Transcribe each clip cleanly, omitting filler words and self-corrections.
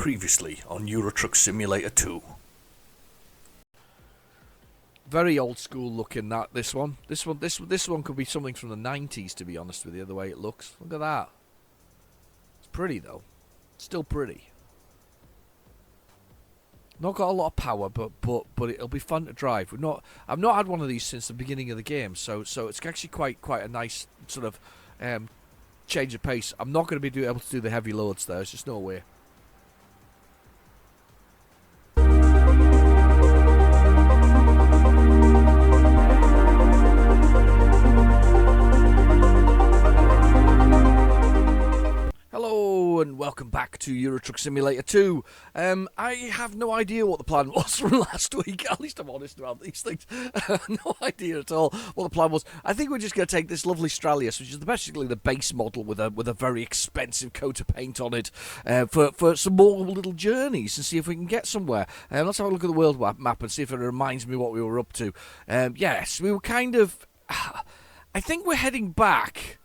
Previously on Euro Truck Simulator 2. Very old school looking this one. This one could be something from the 90s, to be honest with you, the way it looks. Look at that. It's pretty though. Still pretty. Not got a lot of power, but it'll be fun to drive. I've not had one of these since the beginning of the game, so it's actually quite a nice sort of change of pace. I'm not going to be able to do the heavy loads there. There's just no way. Hello and welcome back to Euro Truck Simulator 2. I have no idea what the plan was from last week. At least I'm honest about these things. No idea at all what the plan was. I think we're just going to take this lovely Stralius, which is basically the base model with a very expensive coat of paint on it, for some more little journeys and see if we can get somewhere. Let's have a look at the world map and see if it reminds me what we were up to. Yes, we were kind of... I think we're heading back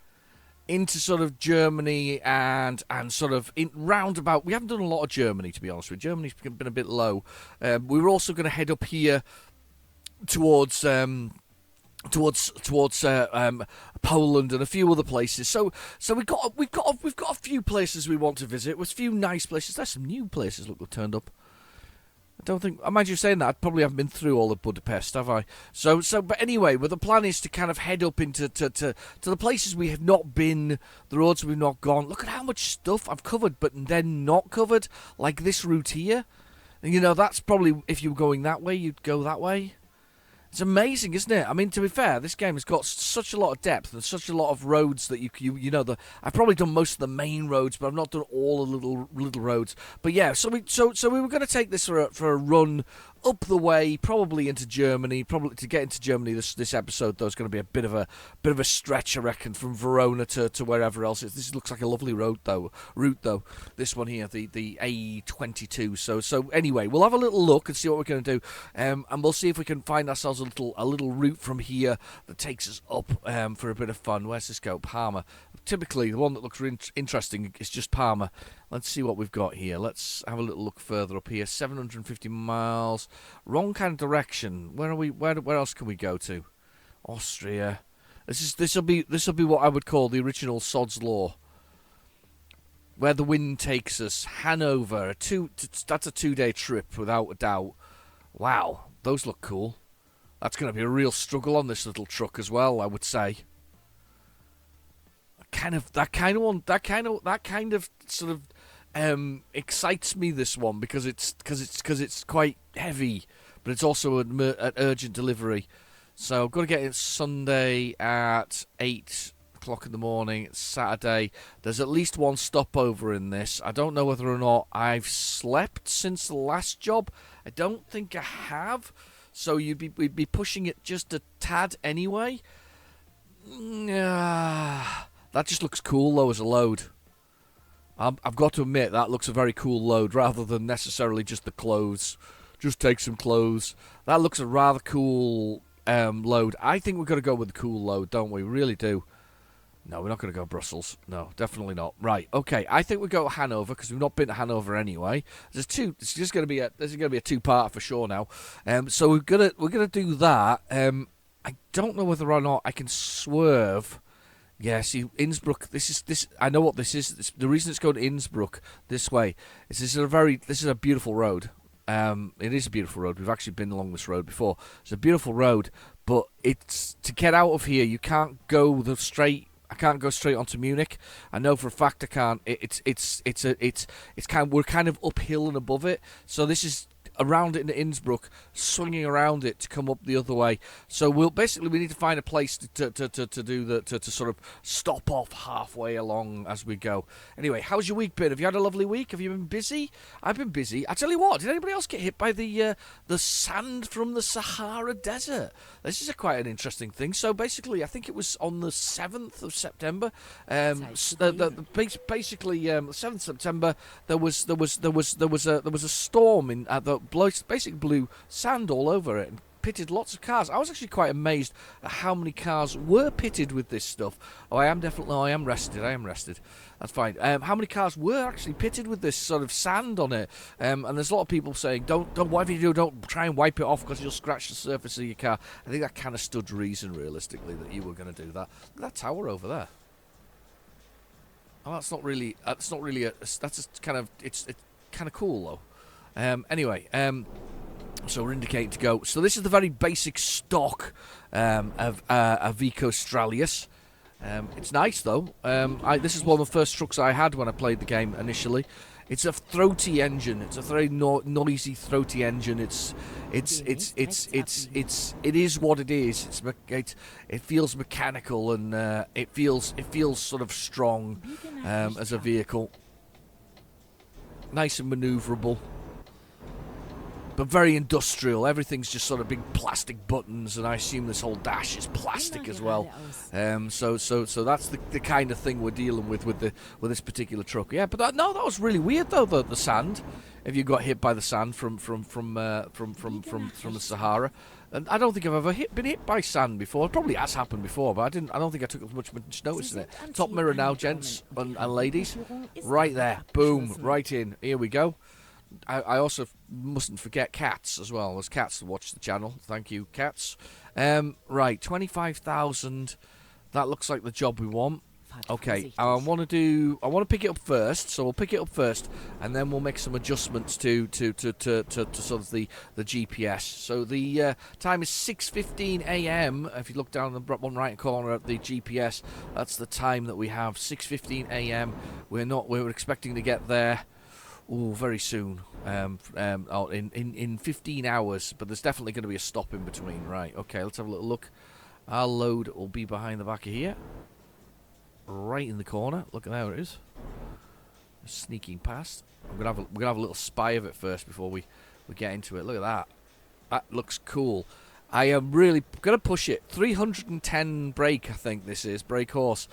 into sort of Germany and sort of in roundabout. We haven't done a lot of Germany, to be honest with you. Germany's been a bit low. We were also going to head up here towards Poland and a few other places. So we've got a few places we want to visit. With a few nice places. There's some new places look turned up. I don't think, I mind you saying that, I probably haven't been through all of Budapest, have I? But anyway, the plan is to kind of head up into to the places we have not been, the roads we've not gone. Look at how much stuff I've covered, but then not covered, like this route here. And, you know, that's probably, if you were going that way, you'd go that way. It's amazing, isn't it? I mean, to be fair, this game has got such a lot of depth and such a lot of roads that you know. I've probably done most of the main roads, but I've not done all the little roads. But yeah, so we were going to take this for a run up the way, probably into Germany. Probably to get into Germany, this episode though is going to be a bit of a stretch, I reckon, from Verona to wherever else. This looks like a lovely route though. This one here, the A22. So anyway, we'll have a little look and see what we're going to do, and we'll see if we can find ourselves a little route from here that takes us up for a bit of fun. Where's this go? Parma. Typically, the one that looks interesting is just Parma. Let's see what we've got here. Let's have a little look further up here. 750 miles. Wrong kind of direction. Where are we? Where else can we go to? Austria. This will be what I would call the original Sod's Law. Where the wind takes us. Hanover. That's a 2-day trip without a doubt. Wow, those look cool. That's going to be a real struggle on this little truck as well, I would say. That kind of sort of excites me, this one, because it's quite heavy, but it's also an urgent delivery. So I've got to get it Sunday at 8 o'clock in the morning. It's Saturday. There's at least one stopover in this. I don't know whether or not I've slept since the last job. I don't think I have. So we'd be pushing it just a tad anyway. That just looks cool though as a load. I've got to admit that looks a very cool load rather than necessarily just the clothes. Just take some clothes. That looks a rather cool load. I think we're going to go with the cool load, don't we? We really do. No, we're not going to go Brussels. No, definitely not. Right, okay. I think we'll go to Hanover because we've not been to Hanover anyway. It's just going to be a two-part for sure now. So we're gonna do that. I don't know whether or not I can swerve. Yeah, see, Innsbruck. This. I know what this is. The reason it's going to Innsbruck this way is this is a beautiful road. It is a beautiful road. We've actually been along this road before. It's a beautiful road, but it's to get out of here. You can't go I can't go straight onto Munich. I know for a fact I can't. We're kind of uphill and above it. So this is around it in Innsbruck, swinging around it to come up the other way. So we need to find a place to sort of stop off halfway along as we go. Anyway, how's your week been? Have you had a lovely week? Have you been busy? I've been busy. I tell you what, did anybody else get hit by the sand from the Sahara Desert? This is quite an interesting thing. So basically, I think it was on the 7th of September. Basically, 7th September there was a storm that basically blew sand all over it and pitted lots of cars. I was actually quite amazed at how many cars were pitted with this stuff. I am rested. That's fine. How many cars were actually pitted with this sort of sand on it? And there's a lot of people saying, don't whatever you do, don't try and wipe it off because you'll scratch the surface of your car. I think that kind of stood to reason, realistically, that you were going to do that. Look at that tower over there. Oh, that's not really. That's just kind of. It's kind of cool though. Anyway. So we're indicating to go. So this is the very basic stock of Vico Stralius. It's nice though. This is one of the first trucks I had when I played the game initially. It's a throaty engine. It's a very noisy, throaty engine. It is what it is. It feels mechanical and it feels sort of strong as a vehicle. Nice and manoeuvrable, but very industrial. Everything's just sort of big plastic buttons, and I assume this whole dash is plastic as well. So that's the kind of thing we're dealing with this particular truck. Yeah, but that was really weird though. The sand, if you got hit by the sand from the Sahara, and I don't think I've ever been hit by sand before. It probably has happened before, but I don't think I took much notice in it. Top mirror now, gents and ladies, right there, boom, right in. Here we go. I also mustn't forget cats as well. There's cats to watch the channel. Thank you, cats. Right, 25,000. That looks like the job we want. Okay, I want to pick it up first. So we'll pick it up first, and then we'll make some adjustments to sort of the GPS. So the time is 6:15 a.m. If you look down in the bottom right corner at the GPS, that's the time that we have. 6:15 a.m. We're expecting to get there. Oh, very soon. In 15 hours, but there's definitely going to be a stop in between. Right, okay, let's have a little look. Our load will be behind the back of here. Right in the corner. Look at how it is. Sneaking past. We're gonna have a little spy of it first before we get into it. Look at that. That looks cool. I am really going to push it. 310 brake, I think this is. Brake horse.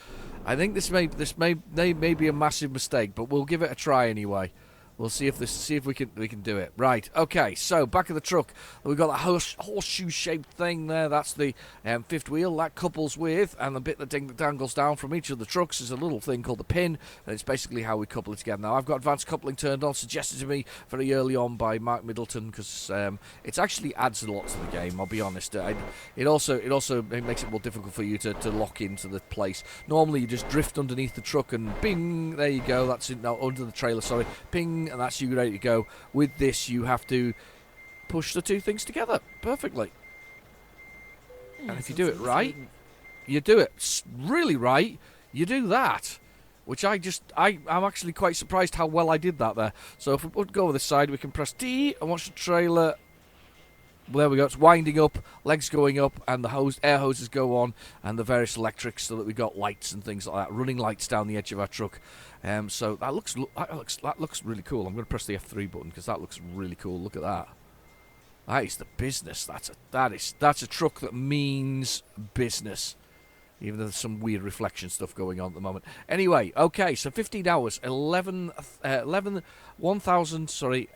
I think this may be a massive mistake, but we'll give it a try anyway. We'll see if we can do it. Right, okay, so back of the truck, we've got that horseshoe-shaped thing there. That's the fifth wheel. That couples with, and the bit that dangles down from each of the trucks is a little thing called the pin, and it's basically how we couple it together. Now, I've got advanced coupling turned on, suggested to me very early on by Mark Middleton, because it actually adds a lot to the game, I'll be honest. It also makes it more difficult for you to lock into the place. Normally, you just drift underneath the truck and bing, there you go. That's it now, under the trailer, sorry. Ping, and that's you ready to go. With this, you have to push the two things together perfectly. And if you do it right, you do it really right, you do that. Which I'm actually quite surprised how well I did that there. So if we would go over this side, we can press T and watch the trailer. Well, there we go. It's winding up, legs going up, and the air hoses go on, and the various electrics, so that we've got lights and things like that, running lights down the edge of our truck. So that looks really cool. I'm going to press the F3 button because that looks really cool. Look at that. That is the business. That's a truck that means business. Even though there's some weird reflection stuff going on at the moment. Anyway, okay, so 15 hours, 1,000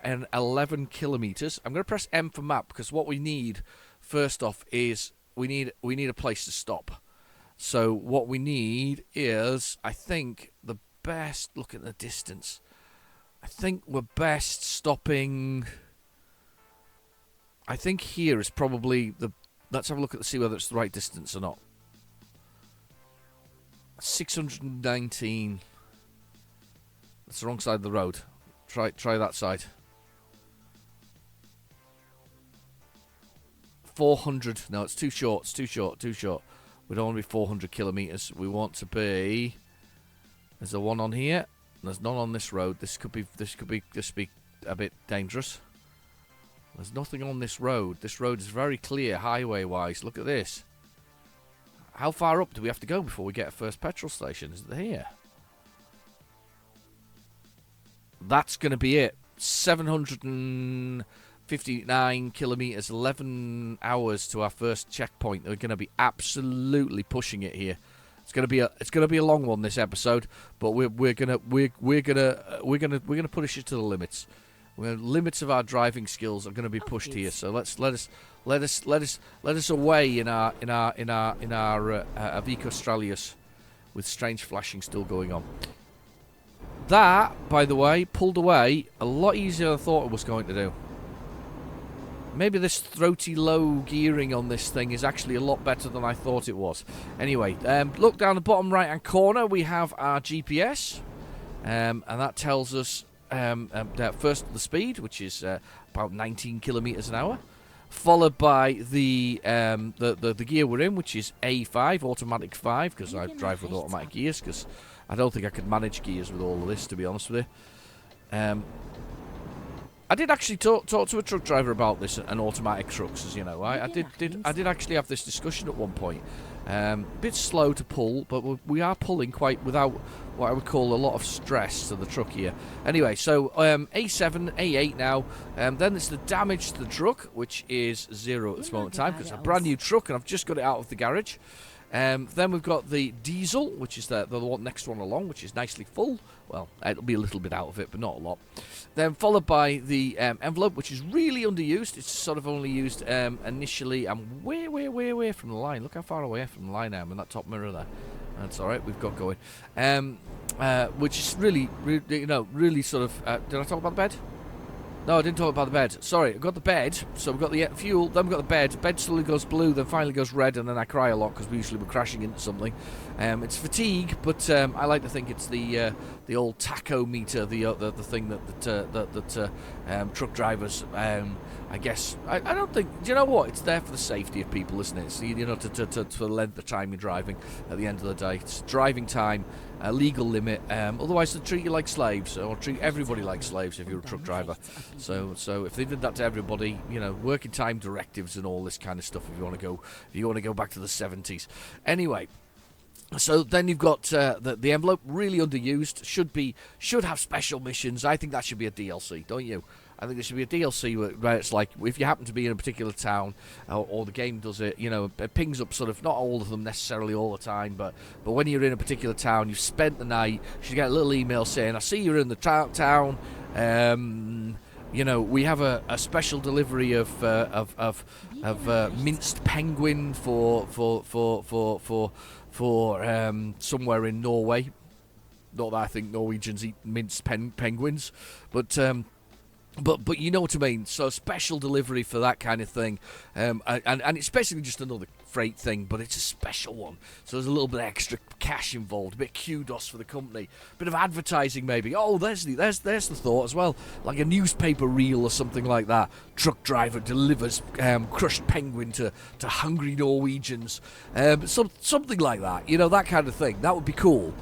and 11 kilometres. I'm going to press M for map, because what we need, first off, is we need a place to stop. So what we need is, I think, the best, look at the distance. I think we're best stopping, I think here is probably let's have a look at see whether it's the right distance or not. 619. That's the wrong side of the road. Try that side. 400. No, it's too short. It's too short. We don't want to be 400 kilometres. We want to be. There's a one on here. There's none on this road. This could be a bit dangerous. There's nothing on this road. This road is very clear highway-wise. Look at this. How far up do we have to go before we get a first petrol station? Is it here? That's going to be it. 759 kilometres, 11 hours to our first checkpoint. We're going to be absolutely pushing it here. It's going to be a long one, this episode, but we're going to push it to the limits. Limits of our driving skills are going to be pushed here. So let us away in our Avico Australis with strange flashing still going on. That, by the way, pulled away a lot easier than I thought it was going to do. Maybe this throaty low gearing on this thing is actually a lot better than I thought it was. Anyway, look down the bottom right hand corner, we have our GPS, and that tells us first the speed, which is about 19 kilometers an hour, followed by the gear we're in, which is A5, automatic 5, because I drive with automatic gears, because I don't think I could manage gears with all of this, to be honest with you. I did actually talk to a truck driver about this and automatic trucks, as you know. I did actually have this discussion at one point. A bit slow to pull, but we are pulling quite without what I would call a lot of stress to the truck here. Anyway, so A7, A8 now. Then there's the damage to the truck, which is 0 at this moment in time, because it's a brand new truck and I've just got it out of the garage. Then we've got the diesel, which is the next one along, which is nicely full. Well, it'll be a little bit out of it, but not a lot. Then followed by the envelope, which is really underused. It's sort of only used initially. I'm way from the line. Look how far away from the line I am in that top mirror there. That's all right. We've got going. Which is really sort of. Did I talk about the bed? No, I didn't talk about the bed. Sorry, I've got the bed. So we've got the fuel, then we've got the bed. The bed slowly goes blue, then finally goes red, and then I cry a lot because we're crashing into something. It's fatigue, but I like to think it's the old tachometer, the thing that truck drivers. I guess I don't think. Do you know what? It's there for the safety of people, isn't it? So, to length the time you're driving. At the end of the day, it's driving time, a legal limit. Otherwise, they treat you like slaves, or treat everybody like slaves if you're a truck driver. So if they did that to everybody, working time directives and all this kind of stuff. If you want to go back to the 70s. Anyway. So then you've got the envelope, really underused. Should have special missions. I think that should be a DLC, don't you? I think there should be a DLC where it's like, if you happen to be in a particular town, or the game does it, it pings up sort of, not all of them necessarily all the time, but when you're in a particular town, you've spent the night, you should get a little email saying, I see you're in the town, we have a special delivery of minced penguin for somewhere in Norway. Not that I think Norwegians eat minced penguins, but you know what I mean. So special delivery for that kind of thing, and it's basically just another freight thing, but it's a special one. So there's a little bit of extra cash involved, a bit of kudos for the company, a bit of advertising maybe. Oh, there's the thought as well, like a newspaper reel or something like that. Truck driver delivers crushed penguin to hungry Norwegians, something like that. That kind of thing. That would be cool.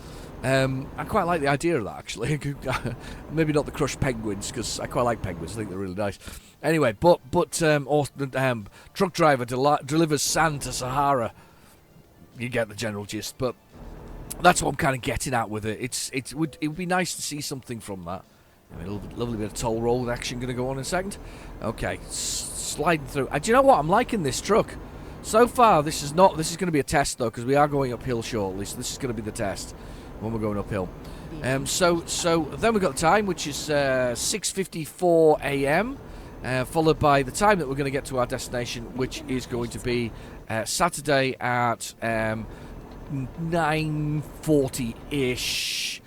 I quite like the idea of that, actually. Maybe not the crushed penguins, because I quite like penguins. I think they're really nice. Anyway, truck driver delivers sand to Sahara. You get the general gist. But that's what I'm kind of getting at with it. It would be nice to see something from that. A lovely bit of toll roll action going to go on in a second. Okay, sliding through. Do you know what? I'm liking this truck. So far, this is going to be a test, though, because we are going uphill shortly. So this is going to be the test when we're going uphill. So then we've got the time, which is 6:54 a.m., followed by the time that we're going to get to our destination, which is going to be Saturday at 9:40-ish,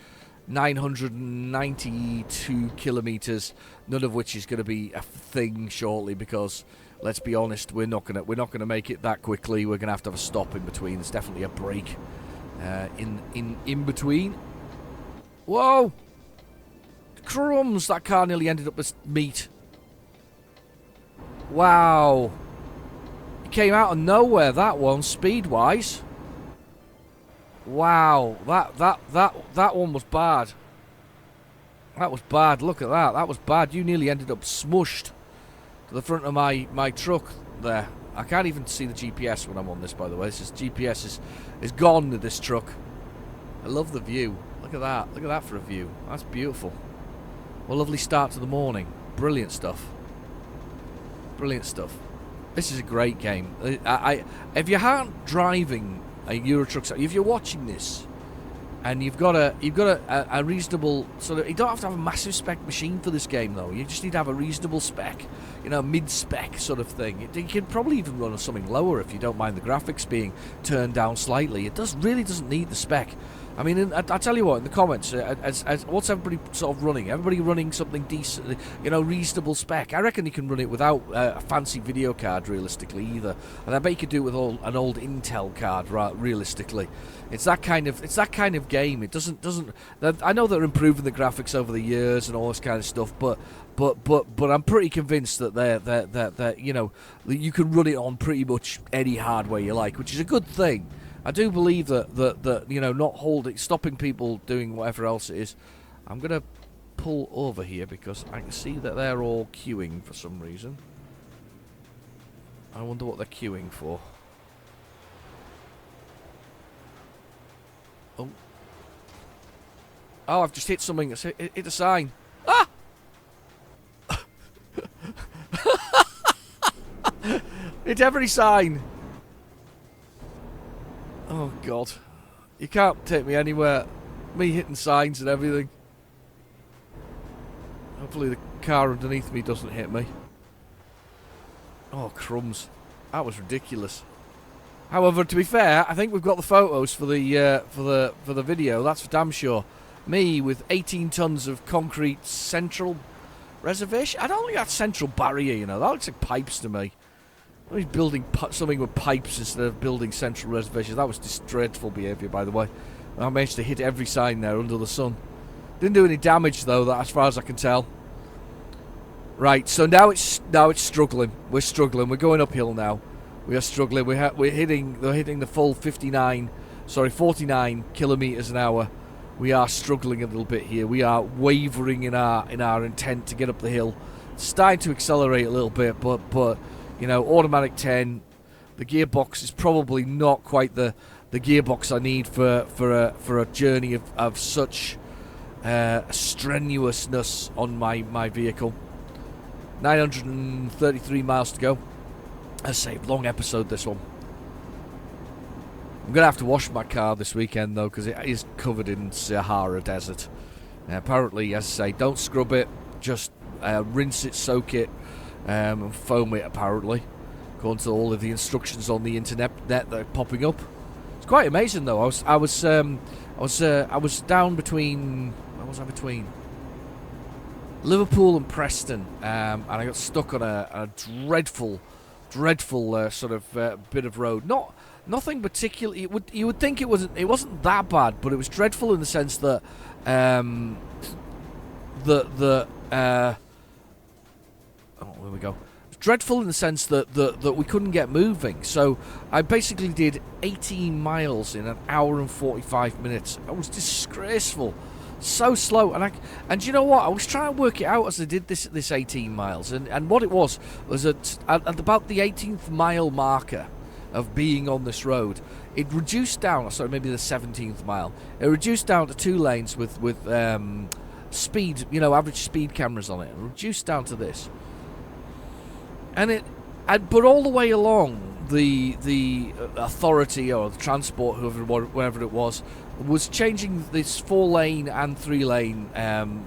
992 kilometers. None of which is going to be a thing shortly, because let's be honest, we're not gonna make it that quickly. We're gonna have to have a stop in between. There's definitely a break in between. Whoa! Crumbs! That car nearly ended up as meat. Wow! It came out of nowhere, that one, speed-wise. Wow! That one was bad. That was bad. Look at that. That was bad. You nearly ended up smushed to the front of my truck there. I can't even see the GPS when I'm on this, by the way. GPS is gone with this truck. I love the view. Look at that. Look at that for a view. That's beautiful. What a lovely start to the morning. Brilliant stuff. Brilliant stuff. This is a great game. If you aren't driving a Euro Truck, if you're watching this And you've got a reasonable sort of. You don't have to have a massive spec machine for this game, though. You just need to have a reasonable spec, mid-spec sort of thing. You can probably even run something lower if you don't mind the graphics being turned down slightly. It really doesn't need the spec. I mean, I tell you what, in the comments, as what's everybody sort of running? Everybody running something decent, reasonable spec. I reckon you can run it without a fancy video card, realistically, either. And I bet you could do it with an old Intel card, realistically. It's that kind of game. It doesn't. I know they're improving the graphics over the years and all this kind of stuff, but I'm pretty convinced that that you can run it on pretty much any hardware you like, which is a good thing. I do believe that not stopping people doing whatever else it is. I'm gonna pull over here because I can see that they're all queuing for some reason. I wonder what they're queuing for. Oh, I've just hit something. Hit a sign. Ah! Hit every sign. Oh, God. You can't take me anywhere. Me hitting signs and everything. Hopefully the car underneath me doesn't hit me. Oh, crumbs. That was ridiculous. However, to be fair, I think we've got the photos for the video. That's for damn sure. Me with 18 tons of concrete central reservation. I don't think that's central barrier, That looks like pipes to me. He's building something with pipes instead of building central reservations. That was just dreadful behaviour, by the way. I managed to hit every sign there under the sun. Didn't do any damage though, as far as I can tell. Right, so now it's struggling. We're struggling. We're going uphill now. We are struggling. We're hitting the full 49 kilometers an hour. We are struggling a little bit here. We are wavering in our intent to get up the hill. It's starting to accelerate a little bit, but automatic 10. The gearbox is probably not quite the gearbox I need for a journey of such strenuousness on my vehicle. 933 miles to go. As I say, long episode this one. I'm going to have to wash my car this weekend though, because it is covered in Sahara Desert. Apparently, as I say, don't scrub it, just rinse it, soak it, and foam it apparently, according to all of the instructions on the internet that are popping up. It's quite amazing though. I was down between, where was I between? Liverpool and Preston, and I got stuck on a dreadful sort of bit of road. Nothing particularly. You would think it wasn't that bad, but it was dreadful in the sense that oh, there we go. Dreadful in the sense that we couldn't get moving. So I basically did 18 miles in an hour and 45 minutes. It was disgraceful. So slow, and you know what? I was trying to work it out as I did this 18 miles, and what it was at about the 18th mile marker of being on this road, it reduced down. Sorry, maybe the 17th mile. It reduced down to 2 lanes with speed, average speed cameras on it. It reduced down to this, but all the way along, the authority or the transport, whoever it was changing this 4-lane and 3-lane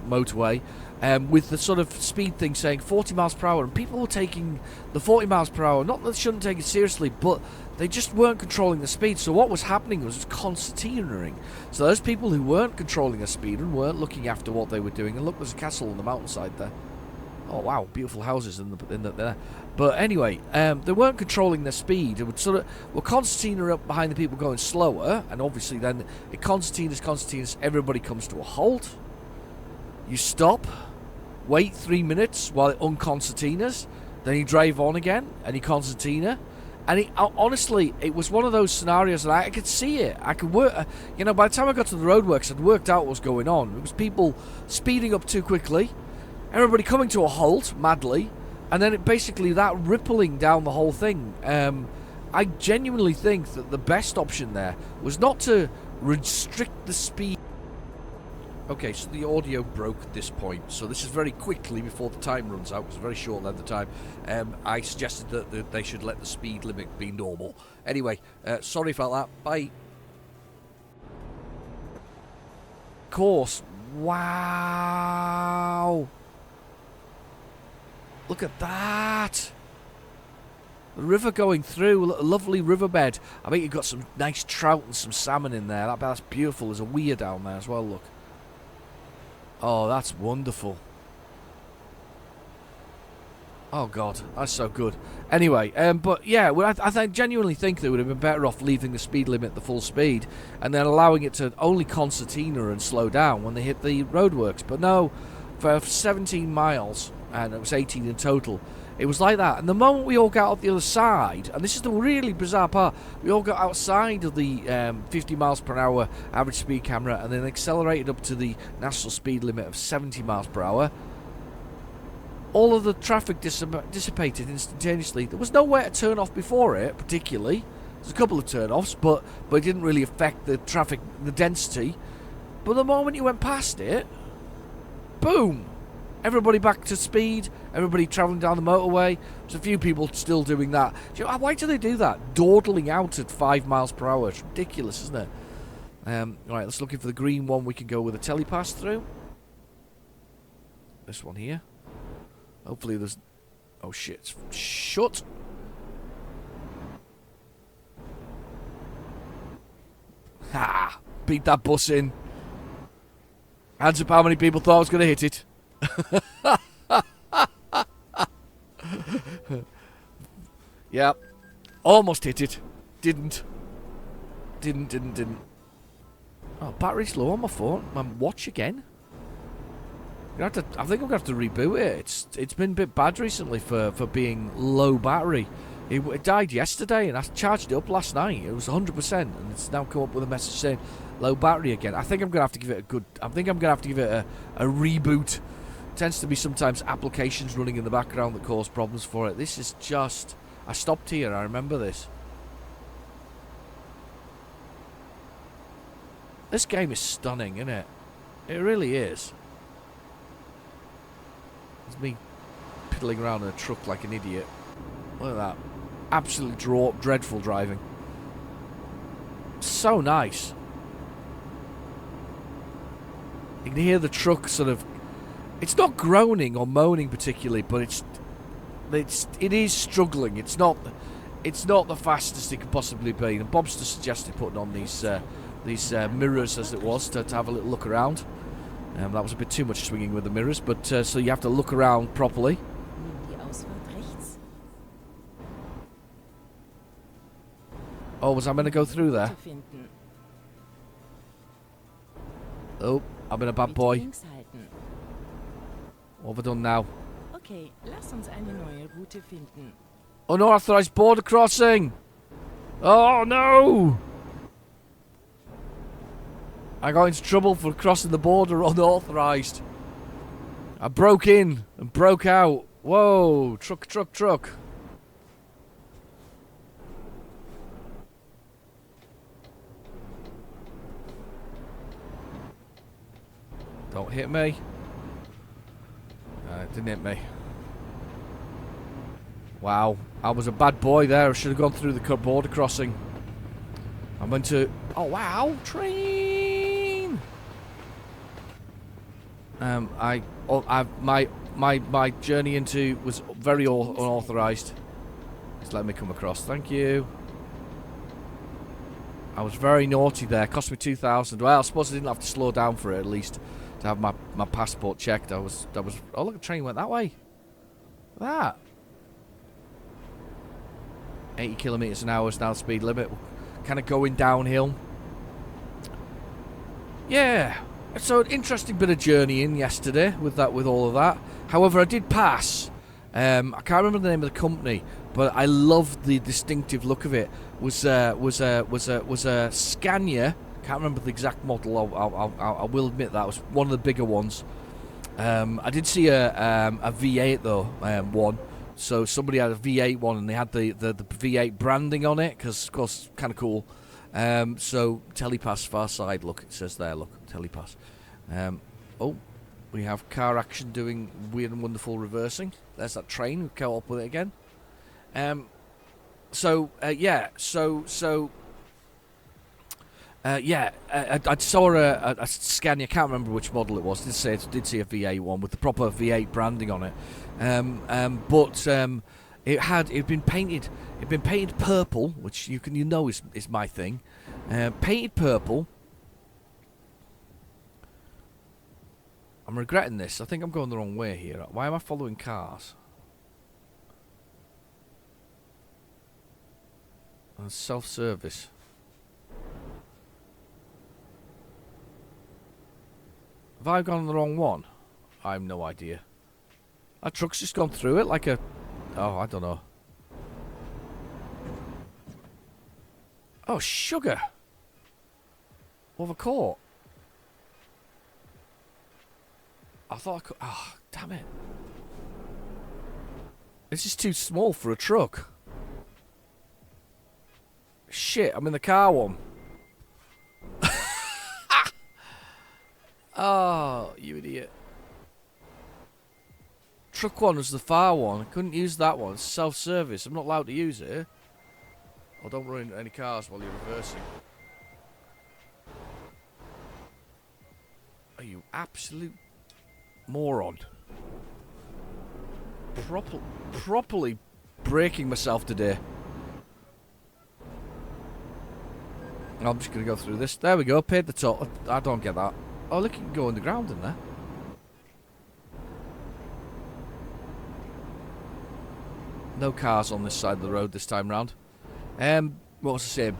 motorway with the sort of speed thing saying 40 miles per hour, and people were taking the 40 miles per hour, not that they shouldn't take it seriously, but they just weren't controlling the speed. So what was happening was concertinaing. So those people who weren't controlling the speed and weren't looking after what they were doing, and look, there's a castle on the mountainside there. Oh wow, beautiful houses in there. But anyway, they weren't controlling their speed. It would were concertina up behind the people going slower, and obviously then it concertinas. Everybody comes to a halt. You stop, wait 3 minutes while it unconcertinas, then you drive on again and you concertina. And honestly, it was one of those scenarios that I could see it. I could work, by the time I got to the roadworks, I'd worked out what was going on. It was people speeding up too quickly, everybody coming to a halt madly, and then it basically that rippling down the whole thing. I genuinely think that the best option there was not to restrict the speed. Okay, so the audio broke at this point, so this is very quickly before the time runs out. It was a very short length of time. I suggested that they should let the speed limit be normal. Anyway, sorry about that. Bye. course. Wow. Look at that. The river going through, a lovely riverbed. I bet you've got some nice trout and some salmon in there. That's beautiful. There's a weir down there as well, look. Oh, that's wonderful. Oh, God, that's so good. Anyway, but yeah, well, I genuinely think they would have been better off leaving the speed limit at the full speed and then allowing it to only concertina and slow down when they hit the roadworks. But no, for 17 miles, and it was 18 in total, it was like that. And the moment we all got out the other side, and this is the really bizarre part, we all got outside of the 50 miles per hour average speed camera and then accelerated up to the national speed limit of 70 miles per hour. All of the traffic dissipated instantaneously. There was nowhere to turn off before it, particularly. There's a couple of turn-offs, but it didn't really affect the traffic, the density. But the moment you went past it, boom! Everybody back to speed, everybody travelling down the motorway. There's a few people still doing that. Why do they do that? Dawdling out at 5 miles per hour. It's ridiculous, isn't it? Right, let's look for the green one we can go with a telepass through. This one here. Hopefully there's... Oh shit. Shut! Ha! Beat that bus in. Hands up how many people thought I was going to hit it. Yep. Almost hit it. Didn't. Oh, battery's low on my phone. My watch again. I think I'm going to have to reboot it. It's been a bit bad recently for being low battery. It died yesterday and I charged it up last night. It was 100% and it's now come up with a message saying low battery again. I think I'm going to have to give it a reboot. Tends to be sometimes applications running in the background that cause problems for it. This is just... I stopped here, I remember this. This game is stunning, isn't it? It really is. It's me piddling around in a truck like an idiot. Look at that. Absolutely dreadful driving. So nice. You can hear the truck sort of... It's not groaning or moaning particularly, but it is struggling. It's not the fastest it could possibly be. And Bob's just suggested putting on these mirrors, as it was, to have a little look around. That was a bit too much swinging with the mirrors, but so you have to look around properly. Oh, was I going to go through there? Oh, I've been a bad boy. What have I done now? Okay, lass uns eine neue Route finden. Unauthorized border crossing! Oh no! I got into trouble for crossing the border unauthorized. I broke in and broke out. Whoa! Truck. Don't hit me. It didn't hit me. Wow. I was a bad boy there. I should have gone through the border crossing. I went to... Oh, wow. Train! My journey into was very unauthorized. Just let me come across. Thank you. I was very naughty there. Cost me 2,000. Well, I suppose I didn't have to slow down for it at least. To have my passport checked. Oh look, the train went that way. Look at that. 80 kilometers an hour is now the speed limit. Kind of going downhill. Yeah. So an interesting bit of journeying yesterday with all of that. However, I did pass. I can't remember the name of the company, but I loved the distinctive look of it. Was a Scania. Can't remember the exact model. I will admit that it was one of the bigger ones. I did see a V8 though, one. So somebody had a V8 one, and they had the V8 branding on it, because of course, kind of cool. So telepass far side. Look, it says there. Look, telepass. Oh, we have car action doing weird and wonderful reversing. There's that train. We've come up with it again. Yeah. So. I saw a Scania. I can't remember which model it was. Did see a V8 one with the proper V8 branding on it. But it'd been painted. It'd been painted purple, which you know is my thing. Painted purple. I'm regretting this. I think I'm going the wrong way here. Why am I following cars? And self-service. Have I gone on the wrong one? I have no idea. That truck's just gone through it like a... Oh, I don't know. Oh, sugar. Overcaught. I thought I could... Oh, damn it. It's just too small for a truck. Shit, I'm in the car one. Oh, you idiot. Truck one was the far one. I couldn't use that one. It's self-service. I'm not allowed to use it. Oh, don't run into any cars while you're reversing. Are you absolute moron? Properly breaking myself today. I'm just going to go through this. There we go. Paid the toll. I don't get that. Oh, look, you can go underground in there. No cars on this side of the road this time round. What was I saying?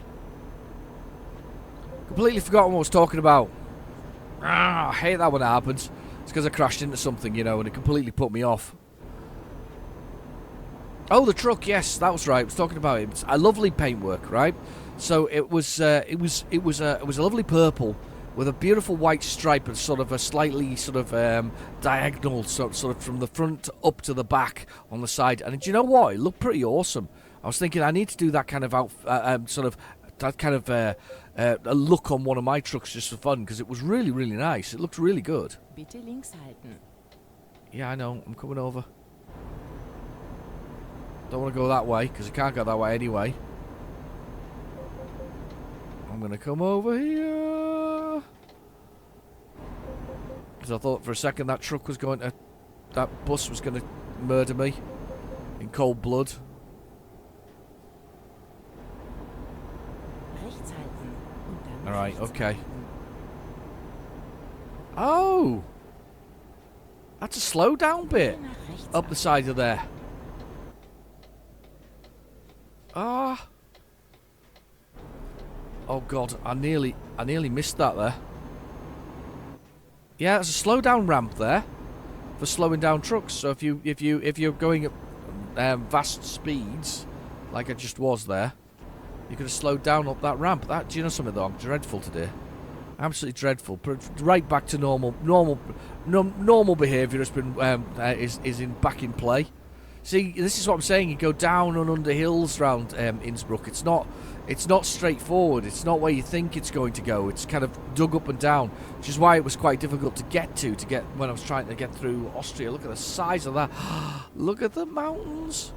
Completely forgotten what I was talking about. I hate that when it happens. It's because I crashed into something, you know, and it completely put me off. Oh, the truck, yes, that was right. I was talking about it. It's a lovely paintwork, right? So it was a lovely purple with a beautiful white stripe and sort of a slightly sort of diagonal sort of from the front up to the back on the side. And do you know what? It looked pretty awesome. I was thinking I need to do that kind of a look on one of my trucks just for fun because it was really, really nice. It looked really good. Bitte links halten. Yeah, I know. I'm coming over. Don't want to go that way because I can't go that way anyway. I'm going to come over here. Because I thought for a second that truck was going to... That bus was going to murder me in cold blood. Rechts halten. Und dann Alright, rechts okay. halten. Oh! That's a slow down bit Bitte nach rechts up the side of there. Ah! Oh god, I nearly missed that there. Yeah, there's a slow down ramp there for slowing down trucks. So if you're going at vast speeds, like I just was there, you could have slowed down up that ramp. That, do you know something though? I'm dreadful today. Absolutely dreadful. Right back to normal behaviour has been back in play. See, this is what I'm saying. You go down and under hills round Innsbruck. It's not straightforward. It's not where you think it's going to go. It's kind of dug up and down, which is why it was quite difficult to get when I was trying to get through Austria. Look at the size of that. Look at the mountains.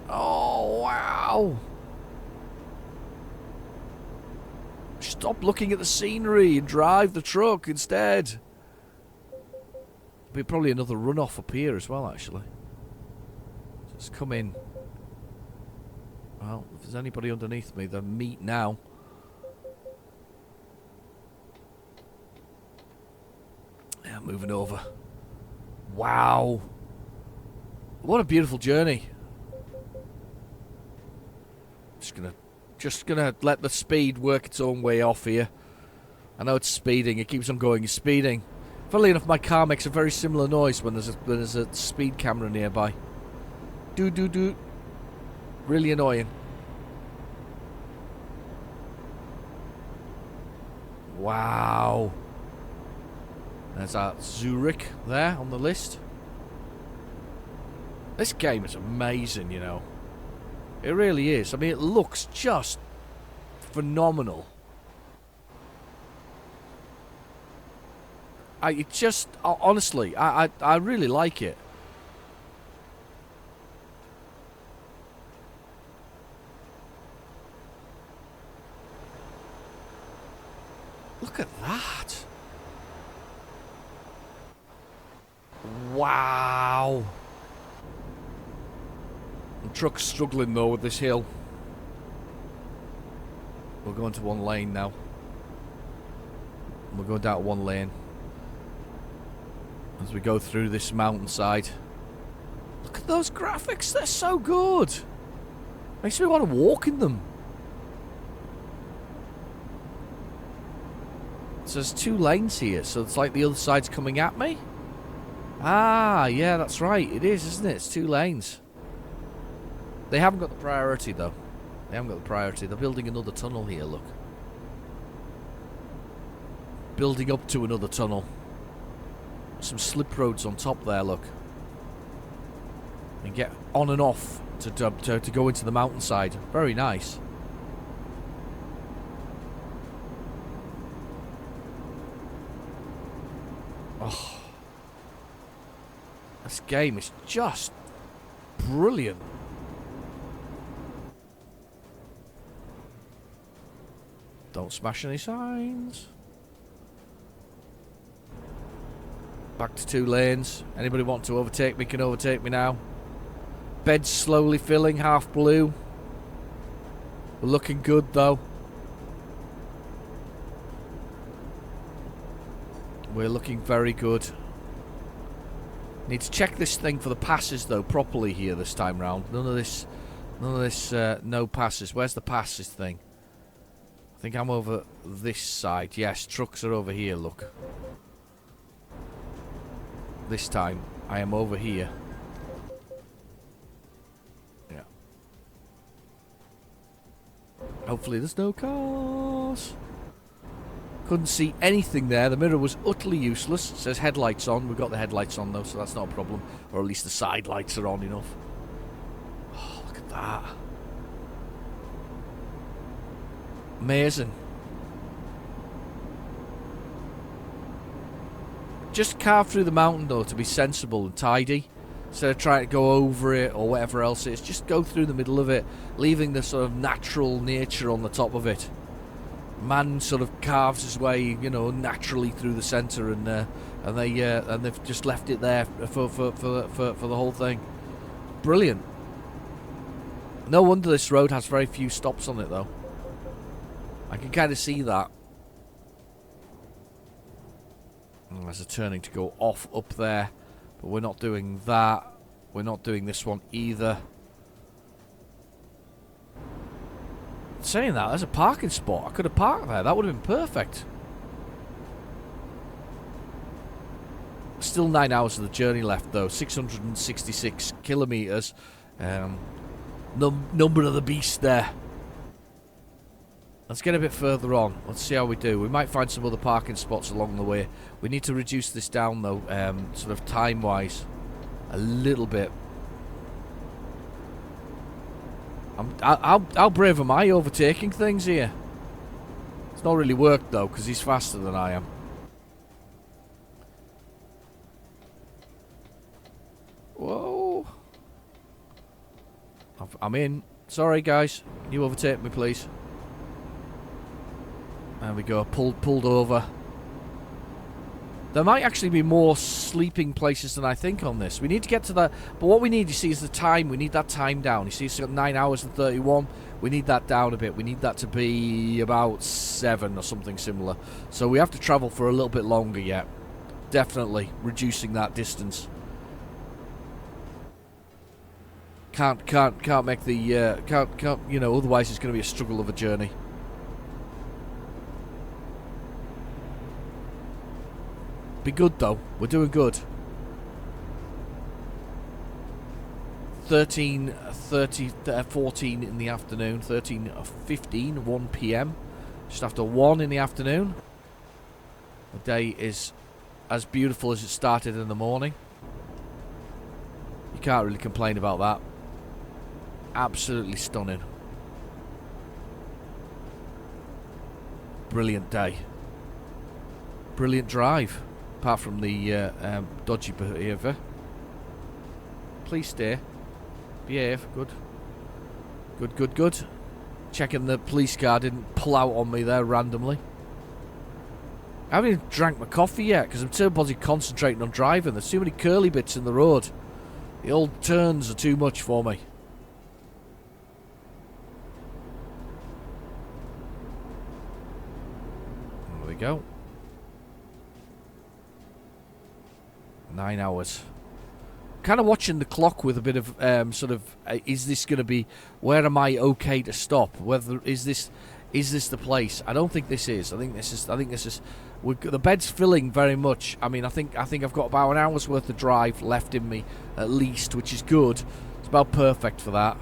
Oh, wow. Stop looking at the scenery and drive the truck instead. Be probably another runoff up here as well, actually. Just come in. Well, if there's anybody underneath me, then meet now. Yeah, moving over. Wow. What a beautiful journey. Just gonna let the speed work its own way off here. I know it's speeding. It keeps on going. It's speeding. Funnily enough, my car makes a very similar noise when there's a speed camera nearby. Doo. Really annoying. Wow. There's that Zurich there on the list. This game is amazing, you know. It really is. I mean, it looks just phenomenal. Honestly, I really like it. Look at that. Wow. The truck's struggling though with this hill. We're going to one lane now. We're going down one lane. As we go through this mountainside. Look at those graphics, they're so good. Makes me want to walk in them. So there's 2 lanes here, so it's like the other side's coming at me. Ah, yeah, that's right. It is, isn't it? It's 2 lanes. They haven't got the priority, though. They haven't got the priority. They're building another tunnel here, look. Building up to another tunnel. Some slip roads on top there, look. And get on and off to go into the mountainside. Very nice. Oh. This game is just brilliant. Don't smash any signs. Back to 2 lanes. Anybody want to overtake me can overtake me now. Bed's slowly filling, half blue. We're looking good though. We're looking very good. Need to check this thing for the passes though properly here this time round. None of this no passes. Where's the passes thing? I think I'm over this side. Yes, trucks are over here, look. This time I am over here. Yeah. Hopefully there's no cars. Couldn't see anything there. The mirror was utterly useless. It says headlights on. We've got the headlights on though, so that's not a problem. Or at least the side lights are on enough. Oh, look at that. Amazing. Just carve through the mountain though to be sensible and tidy. Instead of trying to go over it or whatever else it is, just go through the middle of it, leaving the sort of natural nature on the top of it. Man sort of carves his way, you know, naturally through the centre, and they've just left it there for the whole thing. Brilliant. No wonder this road has very few stops on it though. I can kind of see that. There's a turning to go off up there, but we're not doing that. We're not doing this one either. Saying that, there's a parking spot. I could have parked there. That would have been perfect. Still 9 hours of the journey left though. 666 kilometres. Number of the beast there. Let's get a bit further on. Let's see how we do. We might find some other parking spots along the way. We need to reduce this down though, sort of time-wise, a little bit. How brave am I overtaking things here? It's not really worked though, because he's faster than I am. Whoa. I'm in. Sorry guys. Can you overtake me please? There we go, pulled over. There might actually be more sleeping places than I think on this. We need to get to that, but what we need, you see, is the time. We need that time down. You see, it's got 9 hours and 31. We need that down a bit. We need that to be about 7 or something similar. So we have to travel for a little bit longer yet. Definitely reducing that distance. Can't make the can't you know, otherwise it's going to be a struggle of a journey. Be good though. We're doing good. 14 in the afternoon. 13:15, 1 p.m. Just after 1 in the afternoon. The day is as beautiful as it started in the morning. You can't really complain about that. Absolutely stunning. Brilliant day. Brilliant drive. Apart from the dodgy behaviour. Please stay. Behave. Good. Good. Checking the police car didn't pull out on me there randomly. I haven't even drank my coffee yet because I'm too busy concentrating on driving. There's too many curly bits in the road. The old turns are too much for me. There we go. 9 hours. Kind of watching the clock with a bit of is this going to be, where am I okay to stop? Whether is this the place? I don't think this is. I think this is. The bed's filling very much. I mean, I think I've got about an hour's worth of drive left in me at least, which is good. It's about perfect for that.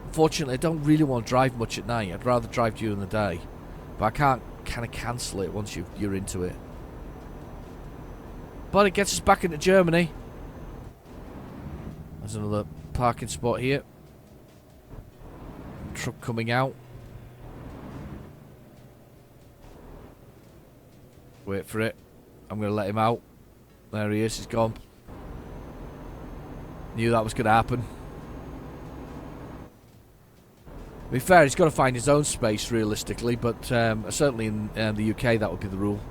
Unfortunately, I don't really want to drive much at night. I'd rather drive during the day, but I can't kind of cancel it once you're into it. But it gets us back into Germany. There's another parking spot here. Truck coming out. Wait for it. I'm going to let him out. There he is. He's gone. Knew that was going to happen. To be fair, he's got to find his own space realistically, but certainly in the UK that would be the rule.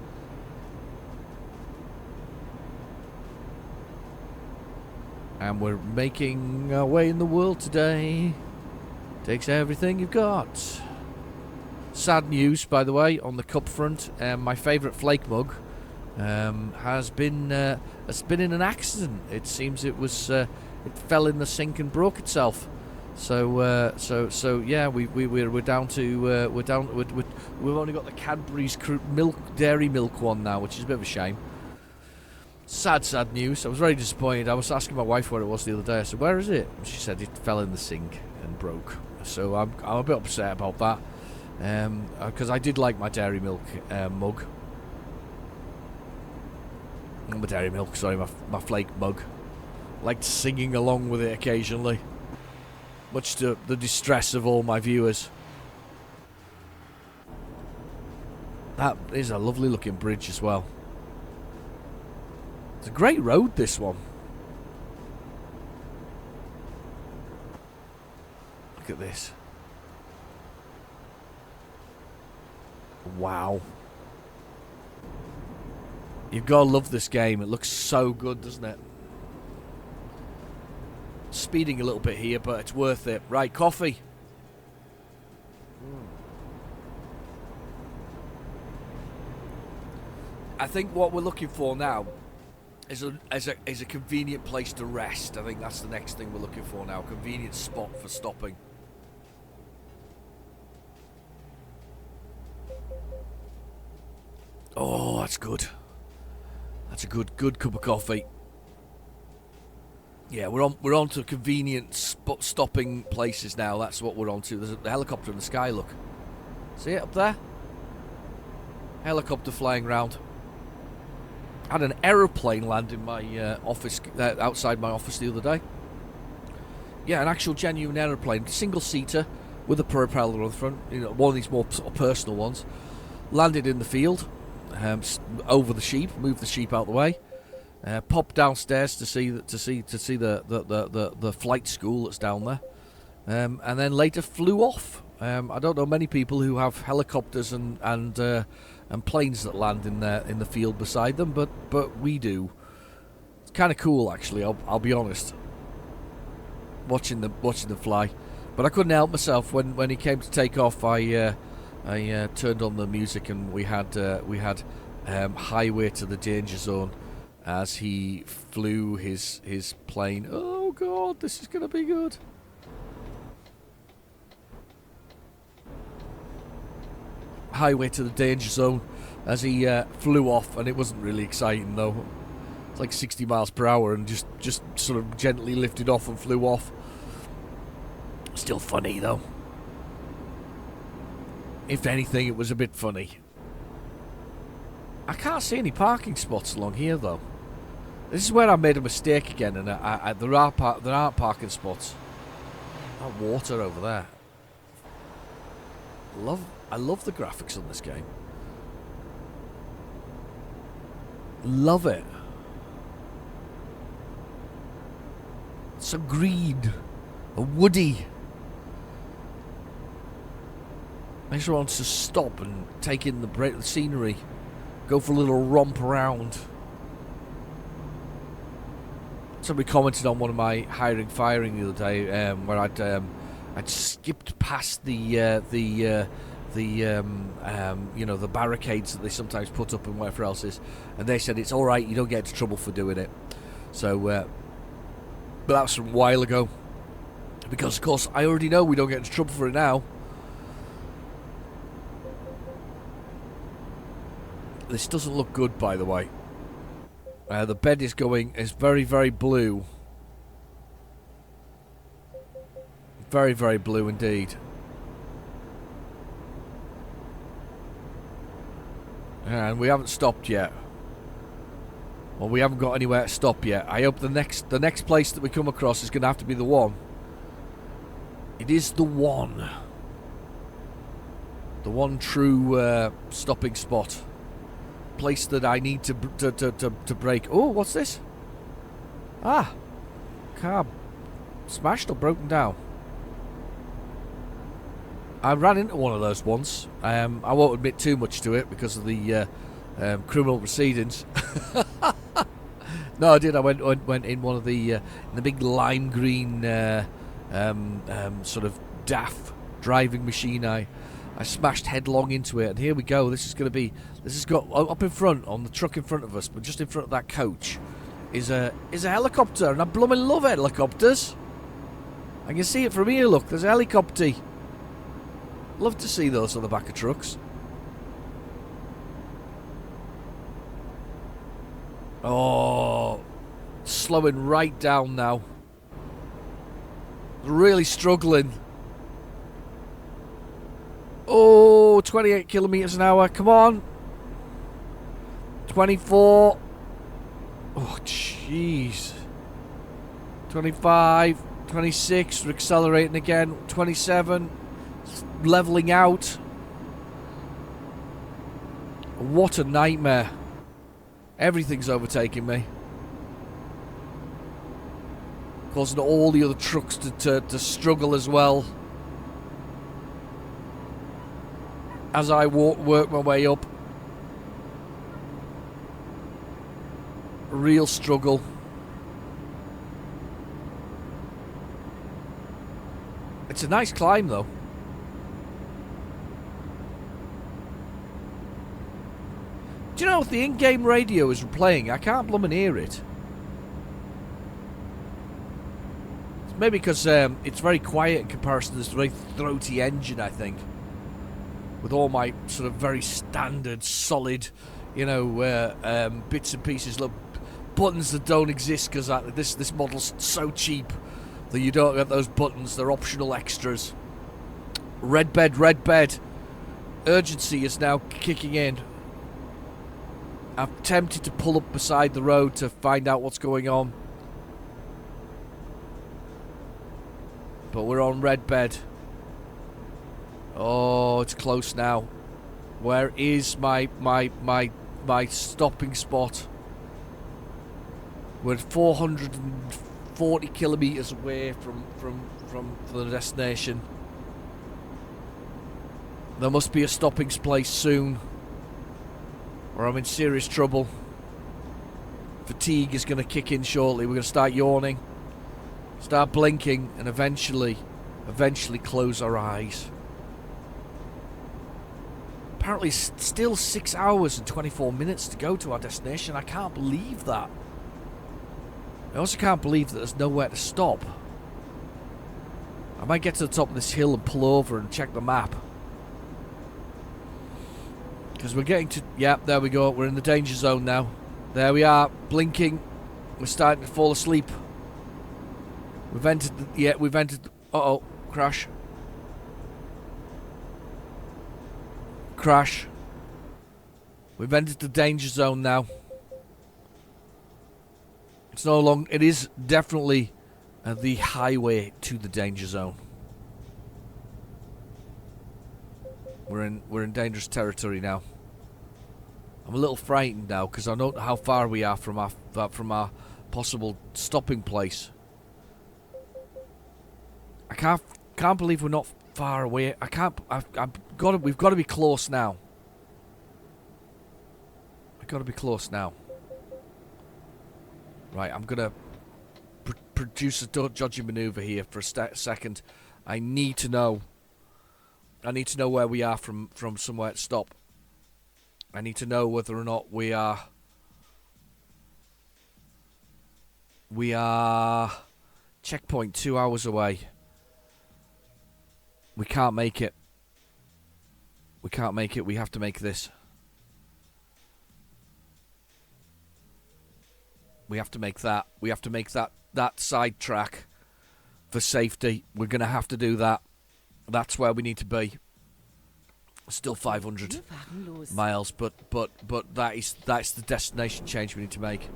And we're making our way in the world today. Takes everything you've got. Sad news, by the way, on the cup front. My favourite flake mug has been in an accident. It seems it fell in the sink and broke itself. So yeah, we're down to we've only got the Cadbury's dairy milk one now, which is a bit of a shame. Sad news. I was very disappointed. I was asking my wife where it was the other day. I said, "Where is it?" She said it fell in the sink and broke. So I'm a bit upset about that, because I did like my dairy milk mug. Not my dairy milk, sorry, my flake mug. Liked singing along with it occasionally, much to the distress of all my viewers. That is a lovely looking bridge as well. It's a great road, this one. Look at this. Wow. You've got to love this game. It looks so good, doesn't it? Speeding a little bit here, but it's worth it. Right, coffee. I think what we're looking for now is a convenient place to rest. I think that's the next thing we're looking for now. Convenient spot for stopping. Oh, that's good. That's a good cup of coffee. Yeah, we're on to convenient stopping places now. That's what we're on to. There's a helicopter in the sky. Look, see it up there? Helicopter flying around. I had an aeroplane land in my office, outside my office the other day. Yeah, an actual genuine aeroplane, single-seater with a propeller on the front. You know, one of these more sort of personal ones. Landed in the field, over the sheep, moved the sheep out the way. Popped downstairs to see the flight school that's down there, and then later flew off. I don't know many people who have helicopters and planes that land in the field beside them, but we do. It's kind of cool, actually. I'll be honest. Watching them fly, but I couldn't help myself when he came to take off. I turned on the music and we had Highway to the Danger Zone as he flew his plane. Oh God, this is gonna be good. Highway to the Danger Zone as he flew off, and it wasn't really exciting though. It's like 60 miles per hour and just sort of gently lifted off and flew off. Still funny though. If anything, it was a bit funny. I can't see any parking spots along here though. This is where I made a mistake again, and there aren't parking spots. Oh, water over there. I love the graphics on this game. Love it. So green, a woody. Makes me want to stop and take in the scenery. Go for a little romp around. Somebody commented on one of my hiring firing the other day, where I'd skipped past the barricades that they sometimes put up and whatever else is, and they said it's all right, you don't get into trouble for doing it. So, but that was from a while ago, because of course I already know we don't get into trouble for it now. This doesn't look good, by the way. The bed is very, very blue. Very, very blue indeed. And we haven't stopped yet. Well, we haven't got anywhere to stop yet. I hope the next place that we come across is going to have to be the one. It is the one. The one true stopping spot. Place that I need to break. Oh, what's this? Ah, car smashed or broken down. I ran into one of those once. I won't admit too much to it because of the criminal proceedings. No, I did. I went in one of the big lime green sort of DAF driving machine. I smashed headlong into it, and here we go. This has got up in front on the truck in front of us, but just in front of that coach is a helicopter, and I blooming love helicopters. I can see it from here. Look, there's a helicopter. Love to see those on the back of trucks. Oh, slowing right down now. Really struggling. Oh, 28 kilometers an hour. Come on. 24. Oh, jeez. 25. 26. We're accelerating again. 27. Leveling out. What a nightmare. Everything's overtaking me. Causing all the other trucks to struggle as well. As I work my way up. A real struggle. It's a nice climb though. Do you know if the in-game radio is playing? I can't blooming hear it. It's maybe because it's very quiet in comparison to this very throaty engine, I think. With all my sort of very standard, solid, bits and pieces, little buttons that don't exist because this model's so cheap that you don't get those buttons. They're optional extras. Red bed, red bed. Urgency is now kicking in. I'm tempted to pull up beside the road to find out what's going on. But we're on red bed. Oh, it's close now. Where is my stopping spot? We're 440 kilometers away from the destination. There must be a stopping place soon, or I'm in serious trouble. Fatigue is going to kick in shortly. We're going to start yawning, start blinking, and eventually close our eyes. Apparently still 6 hours and 24 minutes to go to our destination. I can't believe that. I also can't believe that there's nowhere to stop. I might get to the top of this hill and pull over and check the map. Because we're getting to... Yeah, there we go. We're in the danger zone now. There we are, blinking. We're starting to fall asleep. We've entered... we've entered... Uh-oh, crash. Crash. We've entered the danger zone now. It's no longer... It is definitely the highway to the danger zone. We're in dangerous territory now. I'm a little frightened now because I know how far we are from our possible stopping place. I can't believe we're not far away. We've got to be close now. got to be close now. Right, I'm going to produce a dodgy maneuver here for a second. I need to know where we are from somewhere to stop. I need to know whether or not we are checkpoint 2 hours away. We can't make it. We can't make it. We have to make this. We have to make that. We have to make that side track for safety. We're going to have to do that. That's where we need to be. Still 500 miles, but that's the destination change we need to make.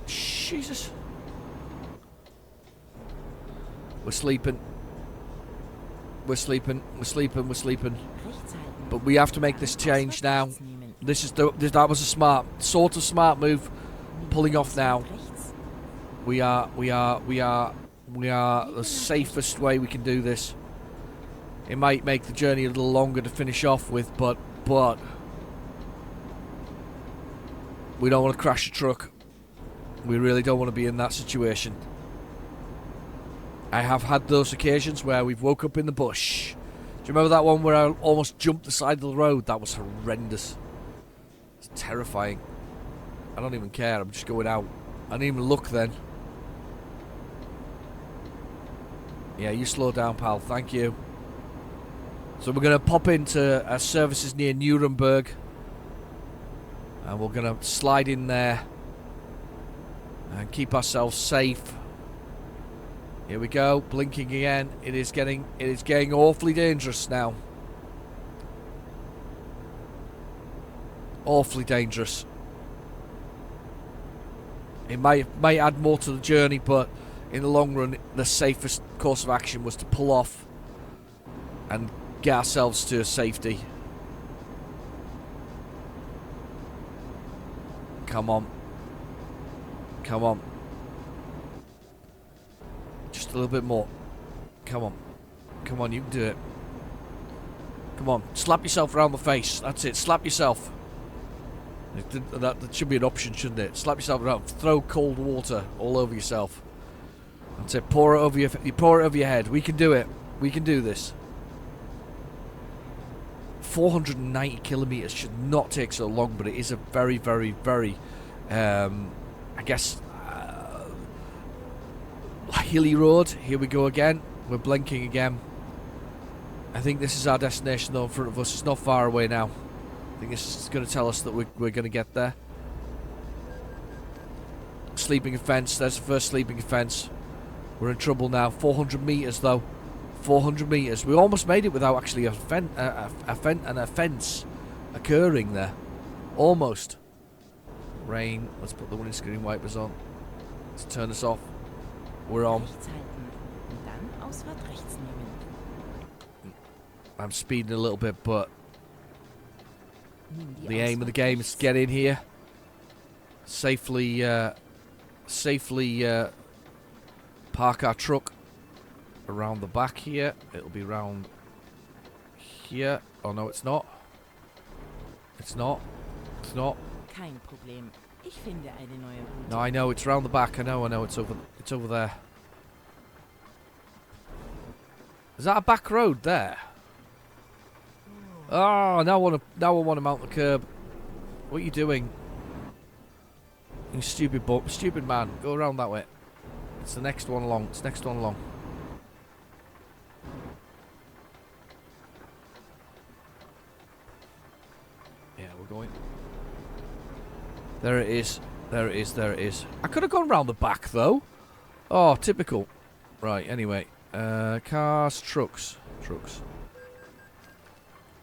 Jesus. We're sleeping. We're sleeping. We're sleeping. We're sleeping. But we have to make this change now. That was a sort of smart move. Pulling off now. We are the safest way we can do this. It might make the journey a little longer to finish off with, but we don't want to crash a truck. We really don't want to be in that situation. I have had those occasions where we've woke up in the bush. Do you remember that one where I almost jumped the side of the road? That was horrendous. It's terrifying. I don't even care. I'm just going out. I didn't even look then. Yeah, you slow down, pal. Thank you. So we're going to pop into our services near Nuremberg. And we're going to slide in there. And keep ourselves safe. Here we go. Blinking again. It is getting awfully dangerous now. Awfully dangerous. It might add more to the journey, but in the long run, the safest course of action was to pull off and get ourselves to safety. Come on. Come on. Just a little bit more. Come on. Come on, you can do it. Come on. Slap yourself around the face. That's it. Slap yourself. That should be an option, shouldn't it? Slap yourself around. Throw cold water all over yourself. That's it. Pour it over your head. We can do it. We can do this. 490 kilometers should not take so long, but it is a very, very, very, I guess, hilly road. Here we go again. We're blinking again. I think this is our destination though in front of us. It's not far away now. I think this is going to tell us that we're going to get there. Sleeping offence. There's the first sleeping offence. We're in trouble now. 400 metres though. 400 metres. We almost made it without actually an offence occurring there. Almost. Rain. Let's put the windscreen wipers on. Let's turn this off. We're on. I'm speeding a little bit, but the aim of the game is to get in here. Safely park our truck around the back here. It'll be round here. Oh no, it's not. It's not. It's not. Kein Problem. Ich finde eine neue Route. No, I know it's round the back. I know. It's over there. Is that a back road there? Oh, now I want to mount the curb. What are you doing? You stupid man. Go around that way. It's the next one along. It's the next one along. Yeah, we're going. There it is. There it is. There it is. I could have gone round the back though. Oh, typical. Right. Anyway, cars, trucks.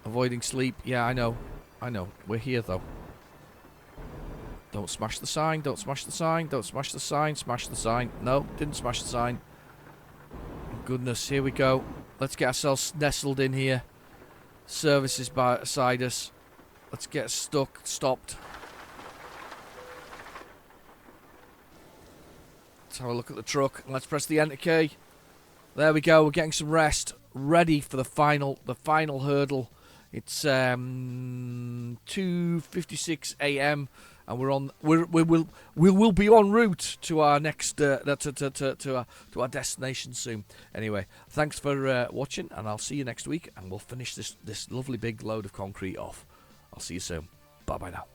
Avoiding sleep. Yeah, I know. We're here though. Don't smash the sign. Don't smash the sign. Don't smash the sign. Smash the sign. No, didn't smash the sign. Goodness, here we go. Let's get ourselves nestled in here. Services beside us. Let's get stopped. Let's have a look at the truck. Let's press the enter key. There we go. We're getting some rest. ready for the final hurdle. It's 2:56 a.m. and we will be en route to our next to our destination soon. Anyway, thanks for watching, and I'll see you next week, and we'll finish this lovely big load of concrete off. I'll see you soon. Bye bye now.